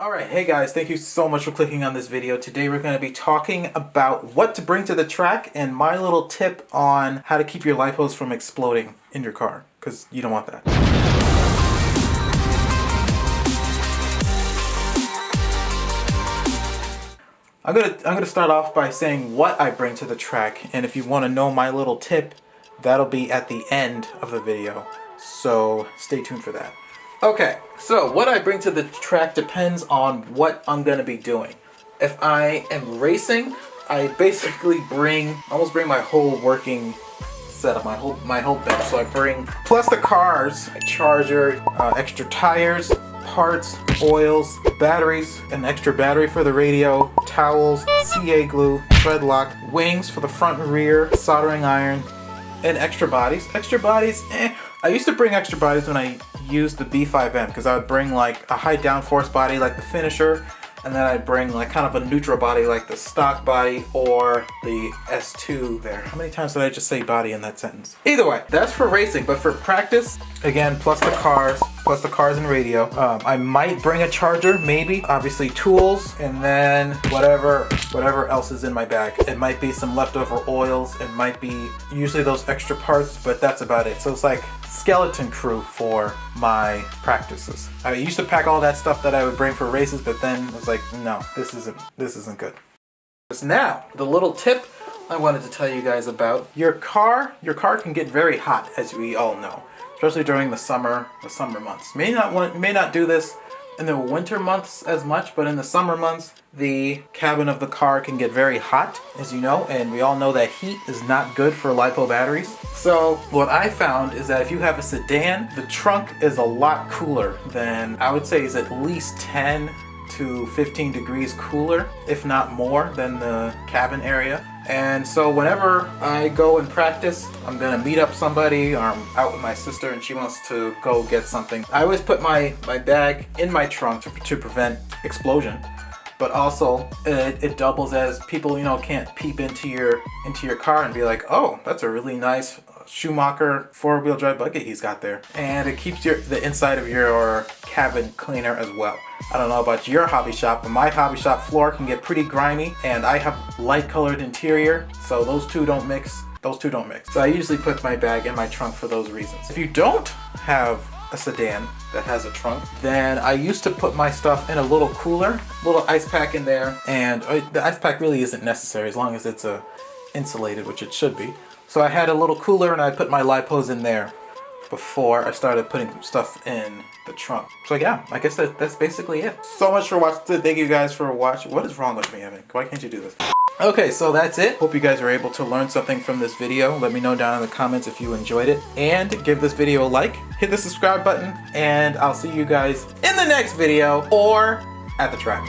Alright, hey guys, thank you so much for clicking on this video. Today we're going to be talking about what to bring to the track and my little tip on how to keep your LiPos from exploding in your car, because you don't want that. I'm gonna start off by saying what I bring to the track, and if you want to know my little tip, that'll be at the end of the video, so stay tuned for that. Okay, so what I bring to the track depends on what I'm gonna be doing. If I am racing, I basically almost bring my whole working setup, my whole bench. So I bring, plus the cars, a charger, extra tires, parts, oils, batteries, an extra battery for the radio, towels, CA glue, thread lock, wings for the front and rear, soldering iron, and extra bodies. Extra bodies, I used to bring extra bodies when I used the B5M, because I would bring like a high downforce body like the finisher, and then I'd bring like kind of a neutral body like the stock body or the S2 there. How many times did I just say body in that sentence? Either way, that's for racing, but for practice, again, plus the cars and radio. I might bring a charger, maybe, obviously tools, and then whatever else is in my bag. It might be some leftover oils, it might be usually those extra parts, but that's about it. So it's like skeleton crew for my practices. I used to pack all that stuff that I would bring for races, but then I was like, no, this isn't good. Now, the little tip I wanted to tell you guys about. Your car can get very hot, as we all know, especially during the summer months. May not do this in the winter months as much, but in the summer months, the cabin of the car can get very hot, as you know, and we all know that heat is not good for LiPo batteries. So what I found is that if you have a sedan, the trunk is a lot cooler than, I would say, is at least 10 to 15 degrees cooler, if not more, than the cabin area. And so whenever I go and practice, I'm gonna meet up somebody, or I'm out with my sister and she wants to go get something, I always put my bag in my trunk to prevent explosion. But also it doubles as people, you know, can't peep into your car and be like, oh, that's a really nice Schumacher 4-wheel drive bucket he's got there. And it keeps the inside of your cabin cleaner as well. I don't know about your hobby shop, but my hobby shop floor can get pretty grimy, and I have light colored interior, so those two don't mix. So I usually put my bag in my trunk for those reasons. If you don't have a sedan that has a trunk, then I used to put my stuff in a little cooler, little ice pack in there, and the ice pack really isn't necessary as long as it's insulated, which it should be. So I had a little cooler and I put my LiPos in there before I started putting stuff in the trunk. So yeah, I guess that's basically it. So much for watching. Thank you guys for watching. What is wrong with me, Evan? Why can't you do this? Okay, so that's it. Hope you guys were able to learn something from this video. Let me know down in the comments if you enjoyed it. And give this video a like, hit the subscribe button, and I'll see you guys in the next video or at the track.